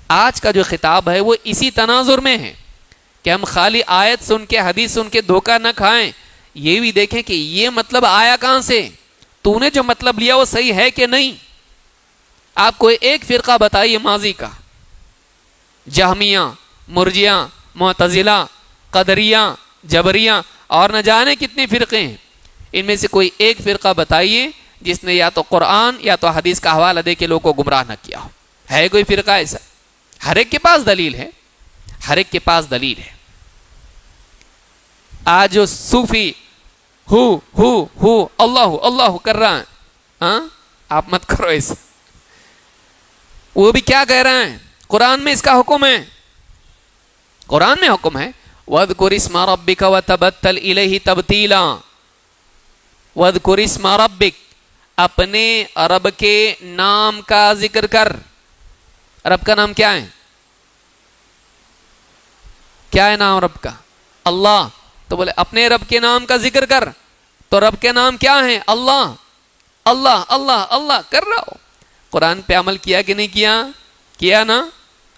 آج کا جو خطاب ہے وہ اسی تناظر میں ہے کہ ہم خالی آیت سن کے حدیث سن کے دھوکہ نہ کھائیں، یہ بھی دیکھیں کہ یہ مطلب آیا کہاں سے، تو نے جو مطلب لیا وہ صحیح ہے کہ نہیں۔ آپ کوئی ایک فرقہ بتائیے ماضی کا، جہمیہ، مرجیہ، معتزلہ، قدریہ، جبریہ اور نہ جانے کتنے فرقے ہیں، ان میں سے کوئی ایک فرقہ بتائیے جس نے یا تو قرآن یا تو حدیث کا حوالہ دے کے لوگوں کو گمراہ نہ کیا ہو۔ ہے کوئی فرقہ ایسا؟ ہر ایک کے پاس دلیل ہے، ہر ایک کے پاس دلیل ہے۔ آج جو صوفی ہو اللہ اللہ کر رہا ہے، ہاں آپ مت کرو ایسا، وہ بھی کیا کہہ رہے ہیں؟ قرآن میں اس کا حکم ہے، قرآن میں حکم ہے وَاذْكُرِ اسْمَ رَبِّكَ وَتَبَتَّلْ إِلَيْهِ تَبْتِيلًا۔ وَاذْكُرِ اسْمَ رَبِّكَ، اپنے رب کے نام کا ذکر کر۔ رب کا نام کیا ہے؟ کیا ہے نام رب کا؟ اللہ۔ تو بولے اپنے رب کے نام کا ذکر کر، تو رب کے نام کیا ہے؟ اللہ اللہ اللہ اللہ کر رہا ہو۔ قرآن پہ عمل کیا کہ نہیں کیا؟ کیا نا؟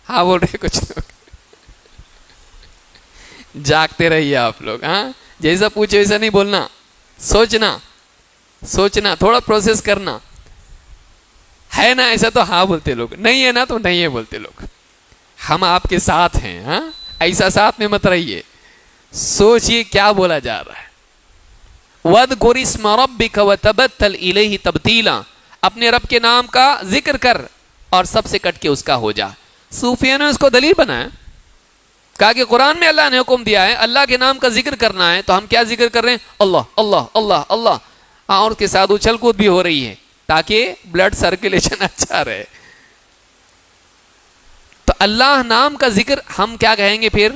ہاں بول رہے کچھ لوگ، جاگتے رہیے آپ لوگ، ہاں جیسا پوچھے ویسا نہیں بولنا، سوچنا تھوڑا پروسیس کرنا، ہے نا ایسا تو ہاں بولتے لوگ، نہیں ہے نا تو نہیں ہے بولتے لوگ۔ ہم آپ کے ساتھ ہیں، ہاں ایسا ساتھ میں مت رہیے، سوچئے کیا بولا جا رہا ہے۔ وَاذْكُرِ اسْمَ رَبِّكَ وَتَبَتَّلْ إِلَيْهِ تَبْتِيلًا، اپنے رب کے نام کا ذکر کر اور سب سے کٹ کے اس کا ہو جا۔ صوفیوں نے اس کو دلیل بنایا، کہا کہ قرآن میں اللہ نے حکم دیا ہے اللہ کے نام کا ذکر کرنا ہے، تو ہم کیا ذکر کر رہے ہیں؟ اللہ اللہ اللہ اللہ، ہاں اور اس کے ساتھ اچھل کود بھی ہو رہی ہے تاکہ بلڈ سرکولیشن اچھا رہے۔ تو اللہ نام کا ذکر ہم کیا کہیں گے پھر؟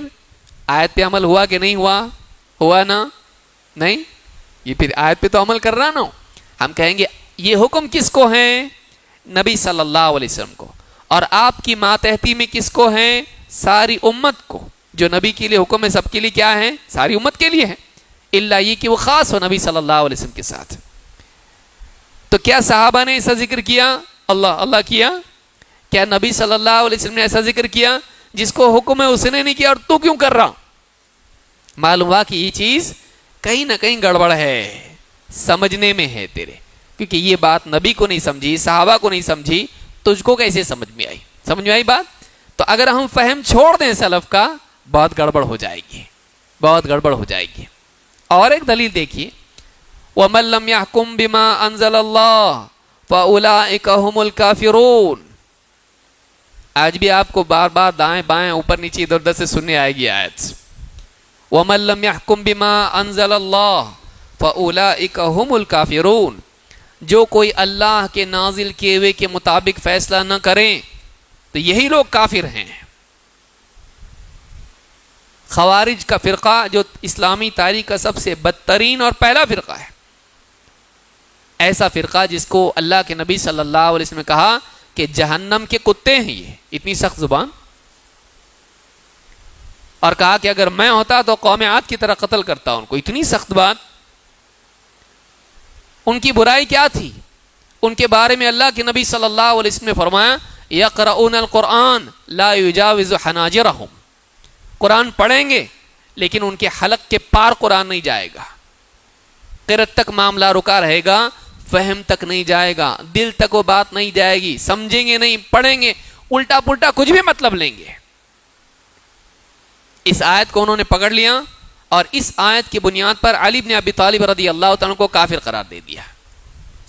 آیت پہ عمل ہوا کہ نہیں ہوا؟ ہوا نا؟ نہیں، یہ پھر آیت پہ تو عمل کر رہا نا۔ ہم کہیں گے یہ حکم کس کو ہے؟ نبی صلی اللہ علیہ وسلم کو، اور آپ کی ماتحتی میں کس کو ہے؟ ساری امت کو۔ جو نبی کے لیے حکم ہے سب کے لیے کیا ہے؟ ساری امت کے لیے ہے، الا یہ کہ وہ خاص ہو نبی صلی اللہ علیہ وسلم کے ساتھ۔ تو کیا صحابہ نے ایسا ذکر کیا؟ اللہ اللہ کیا؟ کیا نبی صلی اللہ علیہ وسلم نے ایسا ذکر کیا؟ جس کو حکم ہے اس نے نہیں کیا اور تو کیوں کر رہا؟ معلوم ہوا کہ یہ چیز کہیں نہ کہیں گڑبڑ ہے، سمجھنے میں ہے تیرے، کیونکہ یہ بات نبی کو نہیں سمجھی، صحابہ کو نہیں سمجھی، تجھ کو کیسے سمجھ میں آئی؟ سمجھ میں آئی بات؟ تو اگر ہم فہم چھوڑ دیں سلف کا، بہت گڑبڑ ہو جائے گی، بہت گڑبڑ ہو جائے گی۔ اور ایک دلیل دیکھیے، وَمَن لَّمْ يَحْكُم بِمَا أَنزَلَ اللَّهُ فَأُولَٰئِكَ هُمُ الْكَافِرُونَ۔ آج بھی آپ کو بار بار دائیں بائیں اوپر نیچے ادھر ادھر سے سننے آئے گی آیت، وَمَن لَّمْ يَحْكُم بِمَا أَنزَلَ اللَّهُ فَأُولَٰئِكَ هُمُ الْكَافِرُونَ۔ جو کوئی اللہ کے نازل کیے ہوئے کے مطابق فیصلہ نہ کریں تو یہی لوگ کافر ہیں۔ خوارج کا فرقہ جو اسلامی تاریخ کا سب سے بدترین اور پہلا فرقہ ہے، ایسا فرقہ جس کو اللہ کے نبی صلی اللہ علیہ وسلم نے کہا کہ جہنم کے کتے ہیں، یہ اتنی سخت زبان، اور کہا کہ اگر میں ہوتا تو قوم عاد کی طرح قتل کرتا ان کو، اتنی سخت بات۔ ان کی برائی کیا تھی؟ ان کے بارے میں اللہ کے نبی صلی اللہ علیہ وسلم نے فرمایا یقرؤون القرآن لا یجاوز حناجرہم، قرآن پڑھیں گے لیکن ان کے حلق کے پار قرآن نہیں جائے گا، قرأت تک معاملہ رکا رہے گا، فہم تک نہیں جائے گا، دل تک وہ بات نہیں جائے گی، سمجھیں گے نہیں، پڑھیں گے الٹا پلٹا کچھ بھی مطلب لیں گے۔ اس آیت کو انہوں نے پکڑ لیا اور اس آیت کی بنیاد پر علی بن ابی طالب رضی اللہ تعالیٰ کو کافر قرار دے دیا،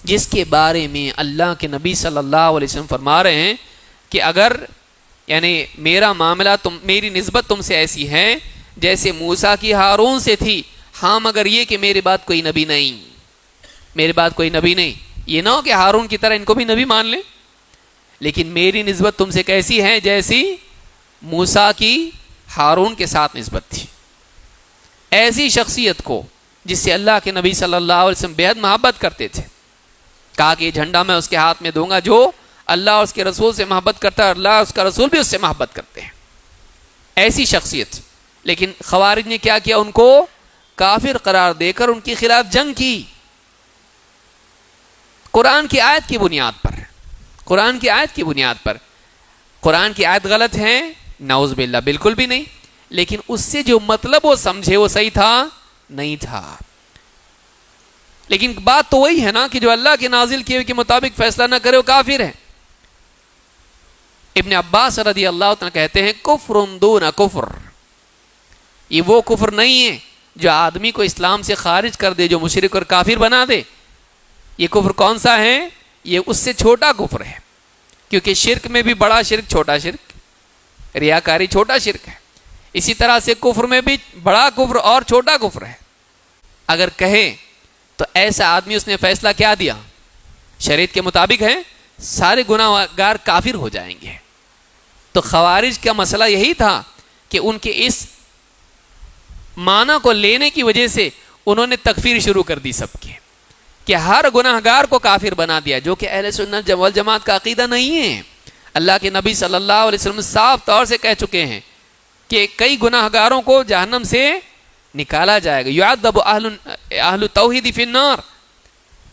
جس کے بارے میں اللہ کے نبی صلی اللہ علیہ وسلم فرما رہے ہیں کہ اگر یعنی میرا معاملہ میری نسبت تم سے ایسی ہے جیسے موسیٰ کی ہارون سے تھی، ہاں مگر یہ کہ میرے بعد کوئی نبی نہیں، میرے بعد کوئی نبی نہیں، یہ نہ ہو کہ ہارون کی طرح ان کو بھی نبی مان لیں، لیکن میری نسبت تم سے کیسی ہے؟ جیسی موسیٰ کی ہارون کے ساتھ نسبت تھی. ایسی شخصیت کو جس سے اللہ کے نبی صلی اللہ علیہ وسلم بے حد محبت کرتے تھے, کہا کہ یہ جھنڈا میں اس کے ہاتھ میں دوں گا جو اللہ اور اس کے رسول سے محبت کرتا ہے, اور اللہ اور اس کا رسول بھی اس سے محبت کرتے ہیں. ایسی شخصیت. لیکن خوارج نے کیا کیا, ان کو کافر قرار دے کر ان کے خلاف جنگ کی, قرآن کی آیت کی بنیاد پر. قرآن کی آیت کی بنیاد پر. قرآن کی آیت غلط ہے نعوذ باللہ, بالکل بھی نہیں, لیکن اس سے جو مطلب وہ سمجھے وہ صحیح تھا نہیں تھا. لیکن بات تو وہی ہے نا کہ جو اللہ کے نازل کیے ہوئے کے مطابق فیصلہ نہ کرے وہ کافر ہے. ابن عباس رضی اللہ عنہ کہتے ہیں کفر دون کفر, یہ وہ کفر نہیں ہے جو آدمی کو اسلام سے خارج کر دے, جو مشرک اور کافر بنا دے. یہ کفر کون سا ہے؟ یہ اس سے چھوٹا کفر ہے, کیونکہ شرک میں بھی بڑا شرک چھوٹا شرک, ریاکاری چھوٹا شرک ہے. اسی طرح سے کفر میں بھی بڑا کفر اور چھوٹا کفر ہے. اگر کہے تو ایسا آدمی اس نے فیصلہ کیا دیا شریعت کے مطابق ہے, سارے گناہ گار کافر ہو جائیں گے. تو خوارج کا مسئلہ یہی تھا کہ ان کے اس معنی کو لینے کی وجہ سے انہوں نے تکفیر شروع کر دی سب کی, کہ ہر گناہ گار کو کافر بنا دیا, جو کہ اہل سنت والجماعت کا عقیدہ نہیں ہے. اللہ کے نبی صلی اللہ علیہ وسلم صاف طور سے کہہ چکے ہیں کہ کئی گناہ گاروں کو جہنم سے نکالا جائے گا. یعذب اہل توحید فی النار,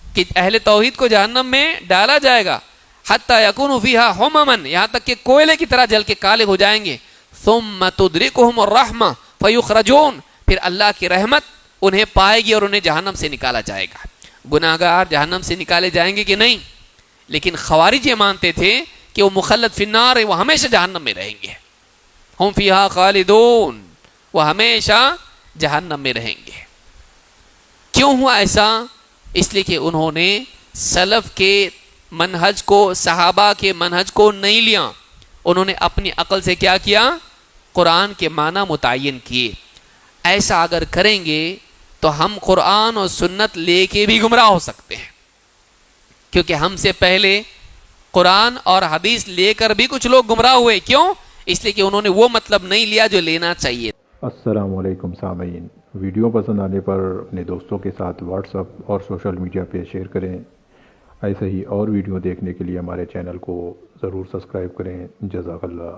کہ اہل توحید کو جہنم میں ڈالا جائے گا. حتی یکونوا فیہا حمما, یہاں تک کہ کوئلے کی طرح جل کے کالے ہو جائیں گے. ثم تدرکہم الرحمہ فیخرجون, پھر اللہ کی رحمت انہیں پائے گی اور انہیں جہنم سے نکالا جائے گا. گناہ گار جہنم سے نکالے جائیں گے کہ نہیں؟ لیکن خوارج یہ مانتے تھے کہ وہ مخلد فی النار ہے, وہ ہمیشہ جہنم میں رہیں گے. ہم فیہا خالدون, وہ ہمیشہ جہنم میں رہیں گے. کیوں ہوا ایسا؟ اس لیے کہ انہوں نے سلف کے منہج کو, صحابہ کے منہج کو نہیں لیا. انہوں نے اپنی عقل سے کیا کیا؟ قرآن کے معنی متعین کیے. ایسا اگر کریں گے تو ہم قرآن اور سنت لے کے بھی گمراہ ہو سکتے ہیں, کیونکہ ہم سے پہلے قرآن اور حدیث لے کر بھی کچھ لوگ گمراہ ہوئے. کیوں؟ اس لیے کہ انہوں نے وہ مطلب نہیں لیا جو لینا چاہیے. السلام علیکم سامعین, ویڈیو پسند آنے پر اپنے دوستوں کے ساتھ واٹس ایپ اور سوشل میڈیا پہ شیئر کریں. ایسے ہی اور ویڈیو دیکھنے کے لیے ہمارے چینل کو ضرور سبسکرائب کریں. جزاک اللہ.